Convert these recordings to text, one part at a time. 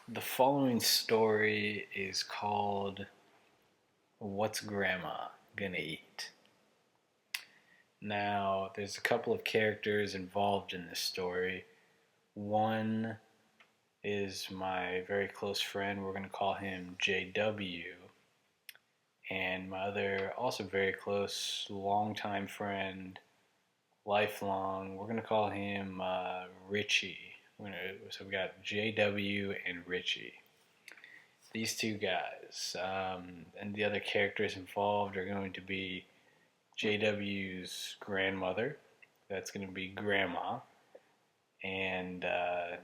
The following story is called What's Grandma Gonna Eat? Now, there's a couple of characters involved in this story. One is my very close friend. We're going to call him JW. And my other, also very close, longtime friend, lifelong, we're going to call him Richie. So we got JW and Richie. These two guys. And the other characters involved are going to be JW's grandmother. That's going to be Grandma. And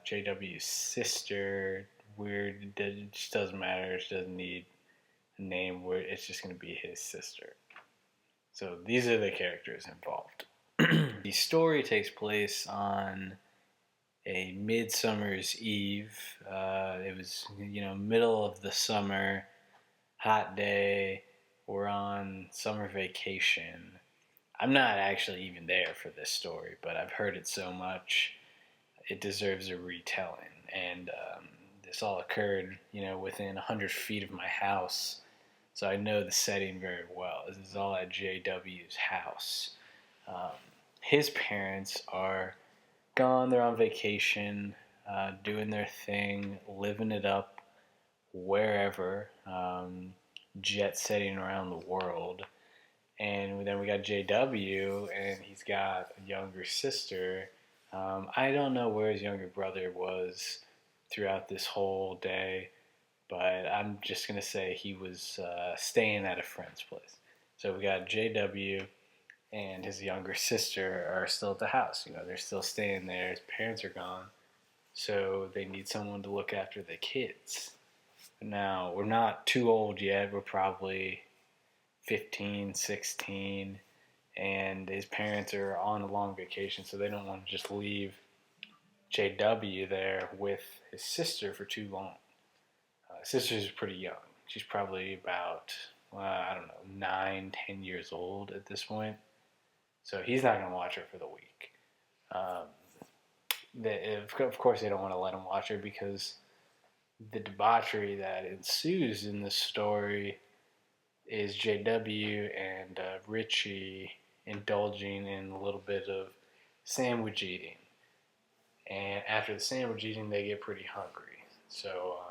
JW's sister. Weird. It just doesn't matter. It doesn't need a name. It's just going to be his sister. So these are the characters involved. The story takes place on a midsummer's eve. It was, middle of the summer, hot day. We're on summer vacation. I'm not actually even there for this story, but I've heard it so much, it deserves a retelling. And this all occurred, within 100 feet of my house. So I know the setting very well. This is all at JW's house. Um, his parents are gone. They're on vacation, doing their thing, living it up wherever, jet setting around the world. And then we got JW, and he's got a younger sister. I don't know where his younger brother was throughout this whole day, but I'm just going to say he was staying at a friend's place. So we got JW and his younger sister are still at the house. They're still staying there. His parents are gone. So they need someone to look after the kids. Now, we're not too old yet. We're probably 15, 16. And his parents are on a long vacation, so they don't want to just leave JW there with his sister for too long. His sister's pretty young. She's probably about, I don't know, 9, 10 years old at this point. So he's not going to watch her for the week. Of course, they don't want to let him watch her because the debauchery that ensues in this story is JW and Richie indulging in a little bit of sandwich eating. And after the sandwich eating, they get pretty hungry. So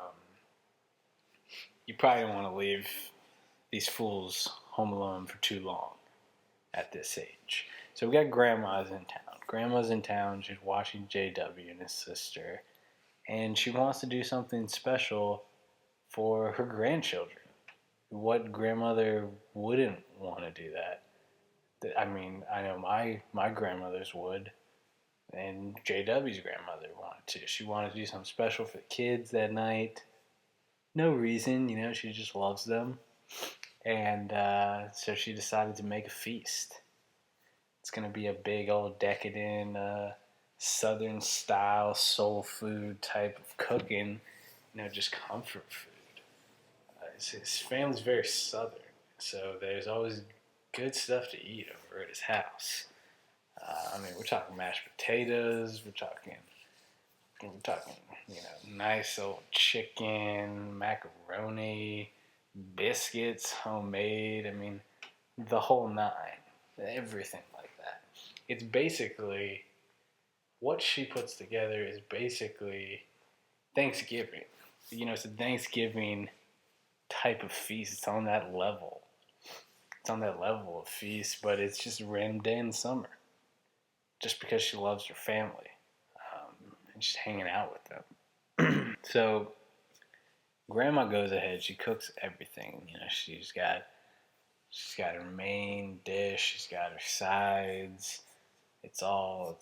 you probably don't want to leave these fools home alone for too long at this age. So we got Grandma's in town. Grandma's in town. She's watching JW and his sister. And she wants to do something special for her grandchildren. What grandmother wouldn't want to do that? I mean, I know my grandmothers would, and JW's grandmother wanted to. She wanted to do something special for the kids that night. No reason, she just loves them. And so she decided to make a feast. It's going to be a big old decadent Southern style soul food type of cooking, just comfort food. His family's very Southern, so there's always good stuff to eat over at his house. We're talking mashed potatoes. We're talking, nice old chicken, macaroni, biscuits, homemade. The whole nine, everything like that. It's basically what she puts together is basically Thanksgiving. It's a Thanksgiving type of feast. It's on that level. It's on that level of feast, but it's just a random day in the summer. Just because she loves her family and she's hanging out with them. So Grandma goes ahead. She cooks everything. She's got her main dish. She's got her sides. It's all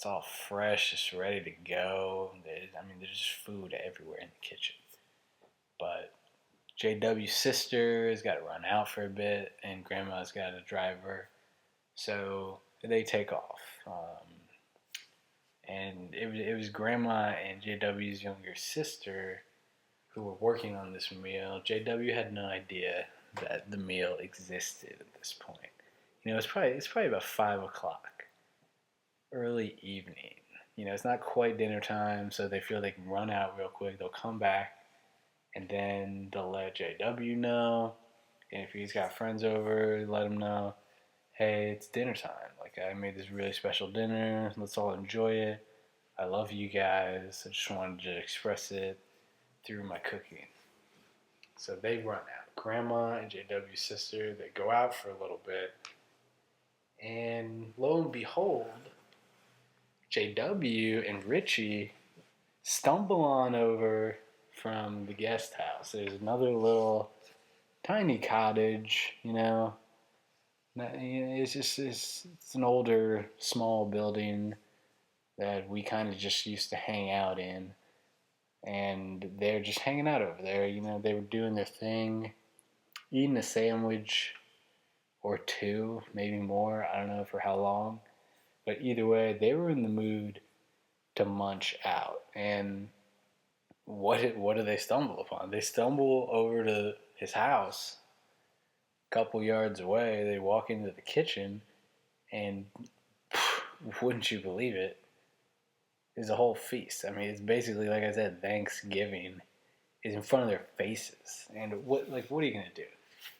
fresh. It's ready to go. There's just food everywhere in the kitchen. But JW's sister has got to run out for a bit, and Grandma's got to drive her. So they take off. And it was Grandma and JW's younger sister who were working on this meal. JW had no idea that the meal existed at this point. It's probably about 5 o'clock, early evening. It's not quite dinner time, so they feel they can run out real quick. They'll come back, And then they'll let JW know. And if he's got friends over, let him know, hey, it's dinner time. Like, I made this really special dinner. Let's all enjoy it. I love you guys. I just wanted to express it through my cooking. So they run out. Grandma and JW's sister, they go out for a little bit. And lo and behold, JW and Richie stumble on over from the guest house. There's another little tiny cottage, it's an older, small building that we kind of just used to hang out in. And they're just hanging out over there. They were doing their thing, eating a sandwich or two, maybe more. I don't know for how long. But either way, they were in the mood to munch out. And what do they stumble upon? They stumble over to his house a couple yards away. They walk into the kitchen, and wouldn't you believe it, is a whole feast. I mean, it's basically, like I said, Thanksgiving is in front of their faces. And what are you gonna do?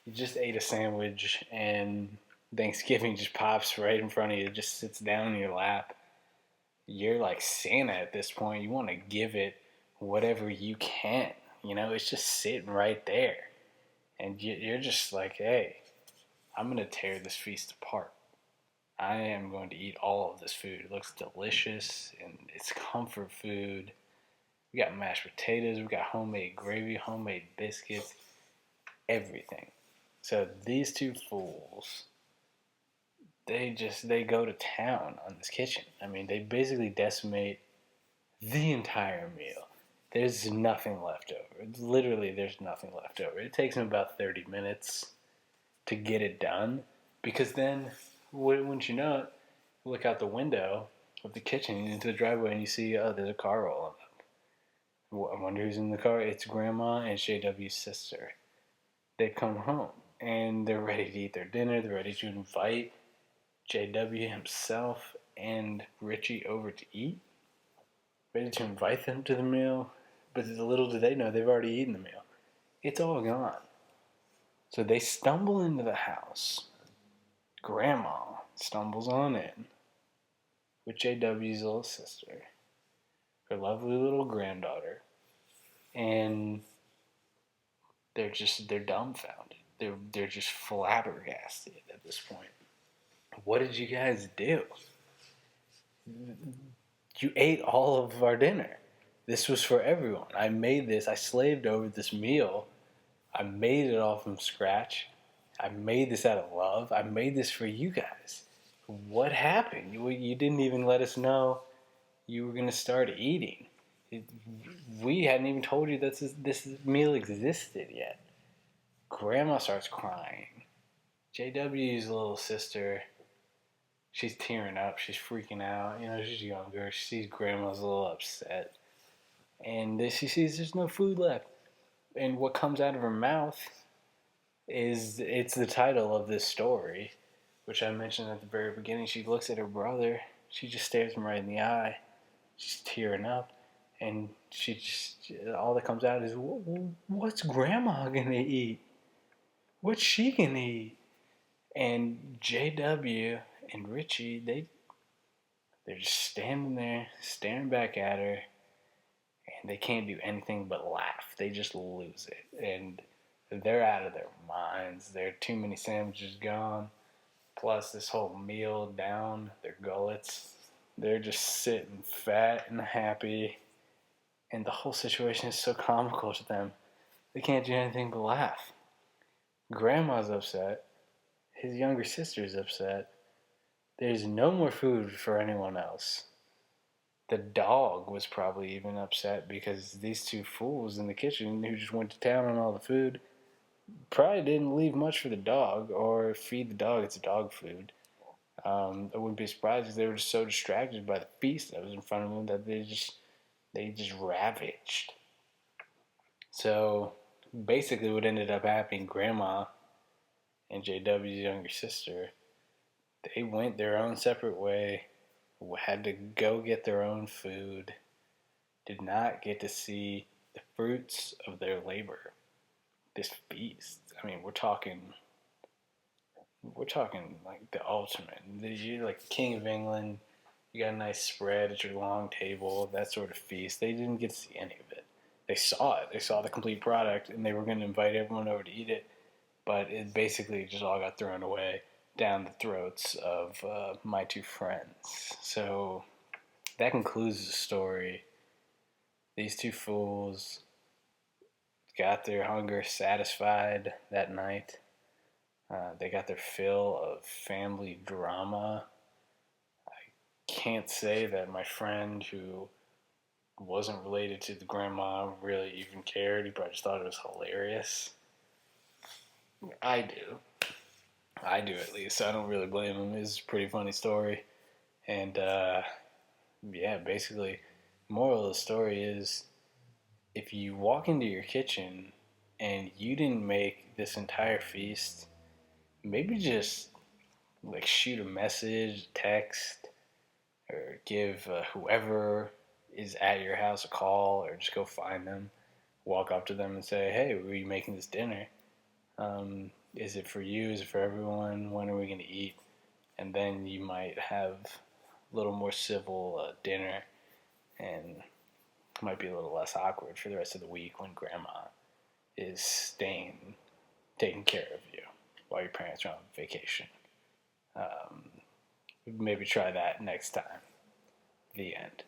You just ate a sandwich, and Thanksgiving just pops right in front of you. It just sits down in your lap. You're like Santa at this point. You want to give it whatever you can. It's just sitting right there. And you're just like, hey, I'm going to tear this feast apart. I am going to eat all of this food. It looks delicious, and it's comfort food. We got mashed potatoes. We got homemade gravy, homemade biscuits, everything. So these two fools, they go to town on this kitchen. I mean, they basically decimate the entire meal. There's nothing left over. Literally, there's nothing left over. It takes them about 30 minutes to get it done, because then, wouldn't you know it, you look out the window of the kitchen into the driveway and you see, oh, there's a car rolling up. I wonder who's in the car. It's Grandma and JW's sister. They've come home and they're ready to eat their dinner. They're ready to invite JW himself and Richie over to eat. Ready to invite them to the meal. But little do they know, they've already eaten the meal. It's all gone. So they stumble into the house. Grandma stumbles on in with JW's little sister, her lovely little granddaughter, and they're dumbfounded. They're just flabbergasted at this point. What did you guys do? You ate all of our dinner. This was for everyone. I made this. I slaved over this meal. I made it all from scratch. I made this out of love. I made this for you guys. What happened? You didn't even let us know you were going to start eating. We hadn't even told you that this meal existed yet. Grandma starts crying. JW's little sister, she's tearing up. She's freaking out. She's younger. She sees Grandma's a little upset. And she sees there's no food left. And what comes out of her mouth it's the title of this story, which I mentioned at the very beginning. She looks at her brother. She just stares him right in the eye. She's tearing up. And all that comes out is, what's Grandma gonna eat? What's she gonna eat? And JW and Richie, they're just standing there, staring back at her, and they can't do anything but laugh. They just lose it. And they're out of their minds. There are too many sandwiches gone, plus this whole meal down their gullets. They're just sitting fat and happy, and the whole situation is so comical to them. They can't do anything but laugh. Grandma's upset. His younger sister's upset. There's no more food for anyone else. The dog was probably even upset because these two fools in the kitchen who just went to town on all the food probably didn't leave much for the dog or feed the dog. It's dog food. I wouldn't be surprised if they were just so distracted by the feast that was in front of them that they just ravaged. So basically what ended up happening, Grandma and JW's younger sister, they went their own separate way, had to go get their own food, did not get to see the fruits of their labor. This feast. I mean, we're talking like the ultimate. You're like king of England. You got a nice spread at your long table, that sort of feast. They didn't get to see any of it. They saw it. They saw the complete product, and they were going to invite everyone over to eat it. But it basically just all got thrown away down the throats of my two friends. So that concludes the story. These two fools got their hunger satisfied that night. They got their fill of family drama. Can't say that my friend who wasn't related to the grandma really even cared. He probably just thought it was hilarious. I do. I do at least. I don't really blame him. It's a pretty funny story. And yeah, basically, moral of the story is if you walk into your kitchen and you didn't make this entire feast, maybe just like shoot a message, text, or give whoever is at your house a call, or just go find them, walk up to them and say, "Hey, were you making this dinner? Is it for you? Is it for everyone? When are we going to eat?" And then you might have a little more civil dinner, and it might be a little less awkward for the rest of the week when grandma is staying, taking care of you while your parents are on vacation. Maybe try that next time. The end.